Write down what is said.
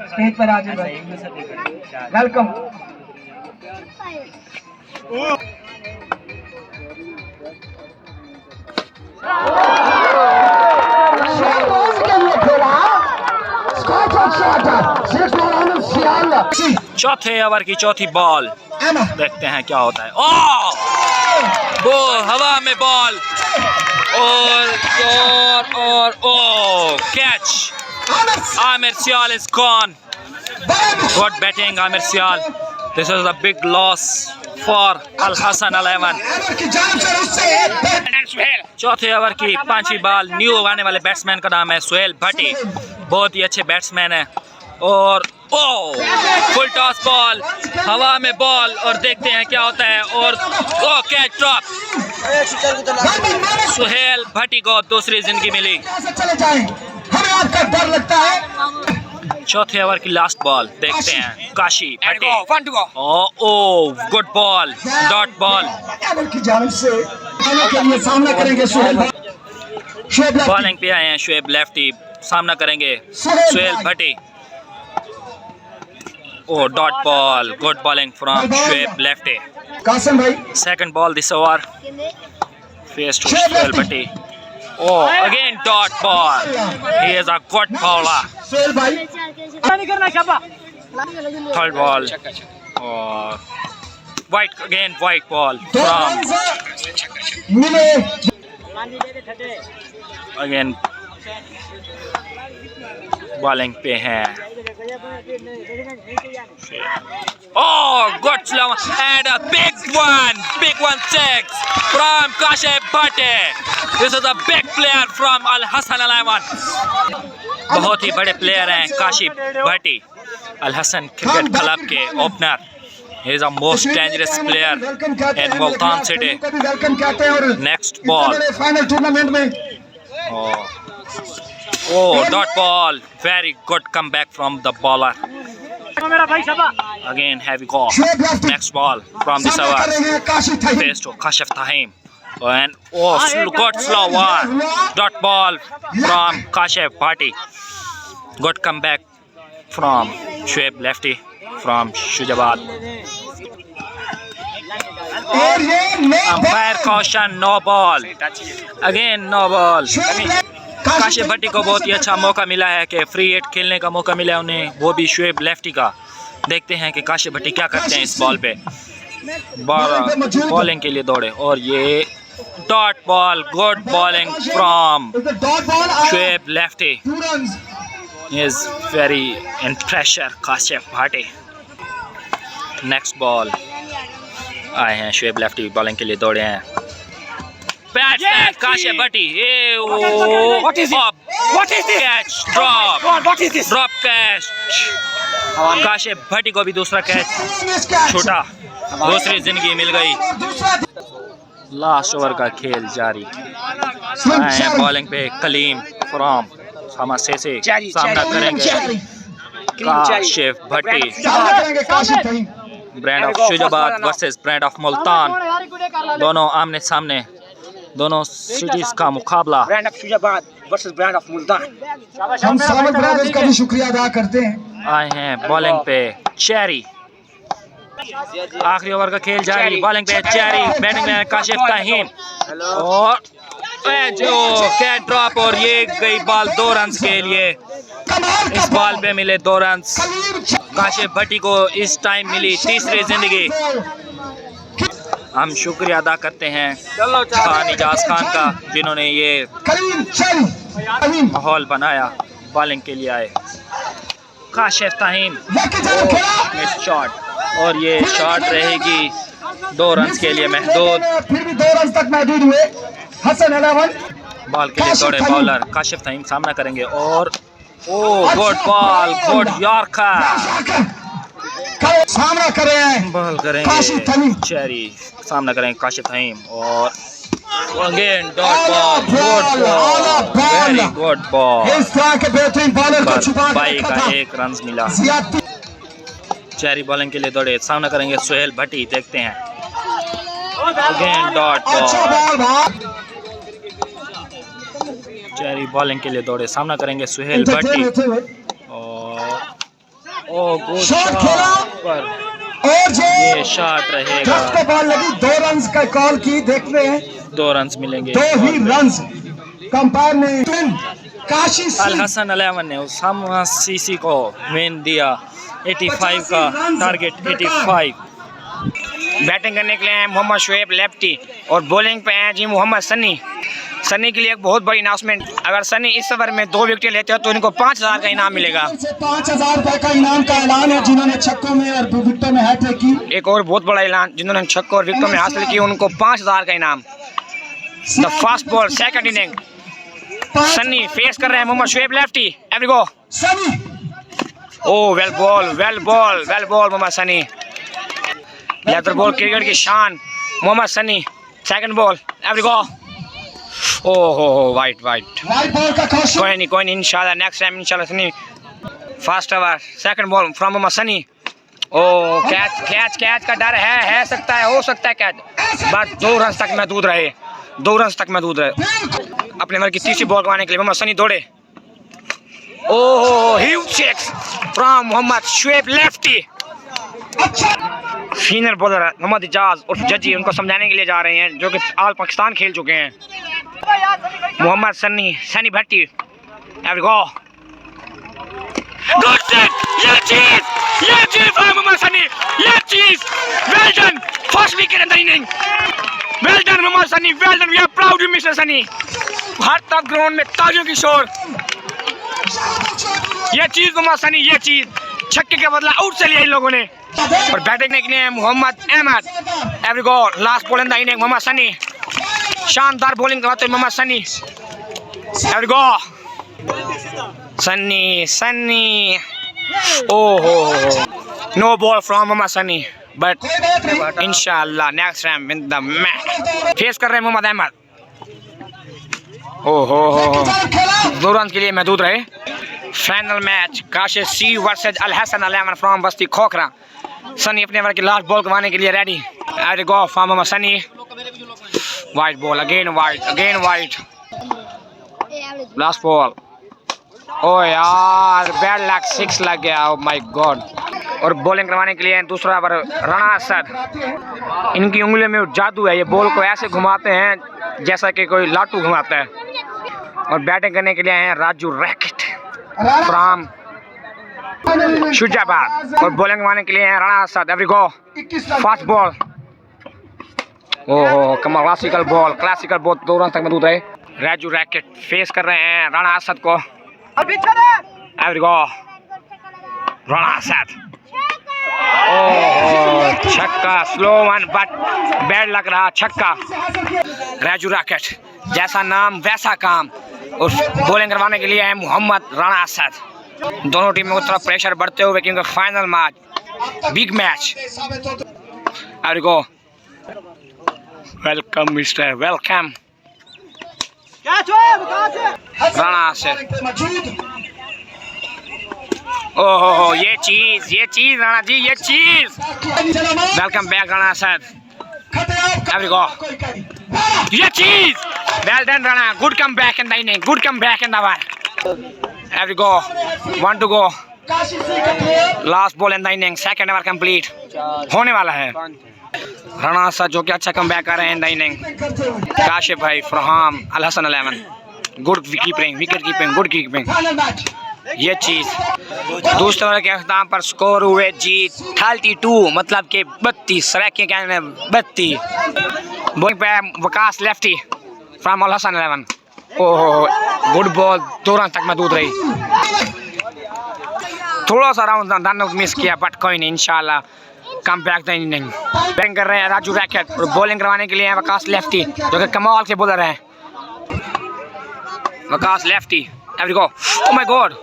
Stage पर आ जाए, welcome. चौथे ओवर की चौथी बॉल, देखते हैं क्या होता है। वो हवा में बॉल और catch. Amir Sial is gone. Good batting, Amir Sial. This is a big loss for Al Hassan 11. चौथे ओवर की पांचवी बॉल, न्यू आने वाले बैट्समैन का नाम है सुहेल भट्टी, बहुत ही अच्छे बैट्समैन है। और फुल टॉस बॉल, हवा में बॉल, और देखते हैं क्या होता है। और कैच ड्रॉप, सुहेल भट्टी को दूसरी जिंदगी मिली। हमें आपका डर लगता है। चौथे ओवर की लास्ट बॉल, देखते हैं Kashi Bhatti. Good ball, dot ball. Bowling पे आए हैं शुएब लेफ्टी, सामना करेंगे Suhail Bhatti. Dot ball, good bowling from Shoaib Lefty. Qasim भाई, second ball this over, face to Suhail Bhatti. Again dot ball. He is a good bowler. Third ball. White ball from again bowling पे है। Good slow and a big one six from Kashif Bhatti. This is a big player from Al Hassan 11. बहुत ही बड़े player हैं काशिफ भट्टी, अल Hasan cricket club के opener. He is a most dangerous player in Multan City. Next ball. Dot ball. Very good comeback from the bowler. Again heavy call. Next ball from this over. Face to Kashif Tahim. And good slow one. Dot ball from Kashif Bhatti. Good comeback from Shoaib lefty from Shujabad. Umpire caution, no ball. Again no ball. Kashif Bhatti को बहुत ही अच्छा मौका मिला है कि free hit खेलने का मौका मिला है उन्हें, वो भी शुएब लेफ्टी का। देखते हैं कि काशिफ भट्टी क्या करते हैं इस बॉल पे। बॉलिंग के लिए दौड़े और ये dot ball, good bowling from Shoaib lefty. Is very in pressure Kashif Bhatti. Next ball आए हैं शुएब लेफ्टी, बॉलिंग के लिए दौड़े हैं। Kashif Bhatti. What is this? Catch, drop. What is this? Drop catch. Kashif Bhatti को भी दूसरा कैच छोटा, दूसरी जिंदगी मिल गई। लास्ट ओवर का खेल जारी। बॉलिंग पे कलीम फ्रॉम हमसे से सामना करेंगे Kashif Bhatti. Brand of Shujabad versus brand of Multan, दोनों आमने सामने, दोनों सिटीज का मुकाबला। Brand of Shujabad versus brand of Multan. हम सामर ब्रदर्स का भी शुक्रिया अदा करते हैं। आए हैं बॉलिंग पे चेरी। आखिरी ओवर का खेल जारी। बॉलिंग पे चेरी, बैटिंग में काशिफ ताहीम। और जो कैच ड्रॉप, और ये गई बॉल 2 रन के लिए। इस बॉल पे मिले 2 रन। काशिफ भट्टी को इस टाइम मिली तीसरी जिंदगी। हम शुक्रिया अदा करते हैं खान इजाज खान का, जिन्होंने ये माहौल बनाया। बॉलिंग के लिए आए काशिफ ताहीम, शॉट, और ये शॉट रहेगी 2 रन के लिए महदूद। फिर भी 2 रन तक महदूद हुए। हसन 11 बॉल के लिए दौड़े बॉलर काशिफ ताहीम, सामना करेंगे। और गुड बॉल, गुड यॉर्कर, सामना कर रहे हैं, बॉल करेंगे चेरी, सामना करेंगे काशिफ ताहीम। और Again dot ball. Good ball. Very good ball. इस तरह के बेहतरीन बॉलर को छुपा बाई के का रखा था। एक रन मिला। ज्यादती चेरी बॉलिंग के लिए दौड़े, सामना करेंगे सुहेल भट्टी। देखते हैं। Again dot अच्छा ball. बॉल भाग चेरी बॉलिंग के लिए दौड़े, सामना करेंगे सुहेल इंटरटेन भट्टी। होते हुए और ओ गुड शॉट खेला पर और जो ये शॉट रहेगा। गप पे बॉल लगी, 2 रन का कॉल की। देखते हैं 2 रन मिलेंगे। 2 ही रन कंपायर ने काशी अल सिंह हसन 11 ने उस हम सीसी को विन दिया। 85 का टारगेट 85। बैटिंग करने के लिए हैं मोहम्मद शुएब लेफ्टी और बॉलिंग पे हैं जी मोहम्मद सनी। सनी के लिए एक बहुत बड़ी अनाउंसमेंट, अगर सनी इस ओवर में 2 विकेट लेते हो तो इनको 5000 का इनाम मिलेगा। से 5000 रुपए का इनाम का ऐलान है। जिन्होंने छक्कों में और विकेटों में हैट्रिक की, एक और बहुत बड़ा ऐलान, जिन्होंने छक्कों और विकेटों में हासिल की उनको 5000 का इनाम। The fast ball second inning, Sunny face कर रहे हैं Mohammad Shoaib Lefty. Every go Sunny oh well ball Mohammad Sunny. Left ball cricket की शान Mohammad Sunny. Second ball every go. ओहो वाइट वाइट बॉल का कॉशन। कोई नहीं इंशाल्लाह नेक्स्ट टाइम इंशाल्लाह Sunny. First over second ball from Mohammad Sunny. Oh catch का डर है सकता है, हो सकता है कैच, बट 2 रन तक महदूद रहे। 2 रन तक महदूद रहे। अपने ओवर की तीसरी बॉल गंवाने के लिए मोहम्मद सनी दौड़े। Oh huge six from Mohammad Shoaib Lefty. Senior bowler Mohammad Ijaz और जजी उनको समझाने के लिए जा रहे हैं, जो कि ऑल पाकिस्तान खेल चुके हैं। Mohammad Sunny Bhatti. Every go good set. ये चीज फ्रॉम मोहम्मद सनी। ये चीज well done. First wicket in the inning. Well done Mohammad Sunny, well done. We are proud you mister Sunny. हर तरफ ग्राउंड में तालियों की शोर। ये चीज मोहम्मद सनी, ये चीज छक्के के बदला आउट से लिया इन लोगों ने। और बैटिंग करने के लिए Mohammad Ahmad. Every go last ball in the inning Mohammad Sunny. शानदार बॉलिंग करवाते हैं मोहम्मद सनी। Every go Sunny. ओहो no ball from Mohammad Sunny, but इंशाल्लाह next time in the match. Face कर रहे हैं मोहम्मद अहमद। ओहो 2 रन के लिए महदूद रहे। Final match Kashish C versus Al Hasan 11 from Basti Khokhran. Sunny अपने ओवर की लास्ट बॉल गंवाने के लिए ready. Every go from Mohammad Sunny. Wide ball again wide. Last ball. Oh यार बैड लक, 6 लग गया। Oh my god. और बॉलिंग करवाने के लिए दूसरा ओवर राणा असद। इनकी उंगलियों में जादू है, ये बॉल को ऐसे घुमाते हैं जैसा कि कोई लाटू घुमाता है। और बैटिंग करने के लिए हैं राजू रैकेट फ्रॉम शुजाबाद। और बॉलिंग करवाने के लिए हैं राणा असद। एवरी गो फास्ट बॉल। ओहो क्लासिकल बॉल 2 रन तक महदूद रहे। राजू रैकेट फेस कर रहे हैं राणा असद को। एवरी गो राणा असद। ओह छक्का, स्लो वन बट बैड लग रहा छक्का। राजू रैकेट जैसा नाम वैसा काम। और बॉलिंग करवाने के लिए है मोहम्मद राणा असद। दोनों टीमों की तरफ प्रेशर बढ़ते हुए, क्योंकि final match, big match. Every go welcome mister, welcome Rana Asad. ओहो ये चीज राणा जी, ये चीज। Welcome back Rana Asad. Every go ये चीज। Well done Rana, good come back in the inning, good come back in the over. Every go 1 to go. Last ball in the inning, second over complete होने वाला है। राणा असद जो कि अच्छा कम बैक कर रहे हैं इन द इनिंग। काशिफ भाई from Al Hasan 11 good wicket keeping good keeping. ये चीज दूसरे ओवर के अख्ताम पर स्कोर हुए जीत 32, मतलब कि 32 सराके कहने 32। बॉलिंग पे वकास लेफ्टी फ्रॉम अल हसन 11। ओहो गुड बॉल, 2 रन तक महदूद रही। थोड़ा सा राउंड रन मिस किया, बट कोई नहीं, इंशाल्लाह come back the inning. Batting कर रहे हैं राजू रैकेट और बॉलिंग करवाने के लिए वकास लेफ्टी, जो कि कमाल के बॉलर हैं। Waqas lefty. Every go. Oh my God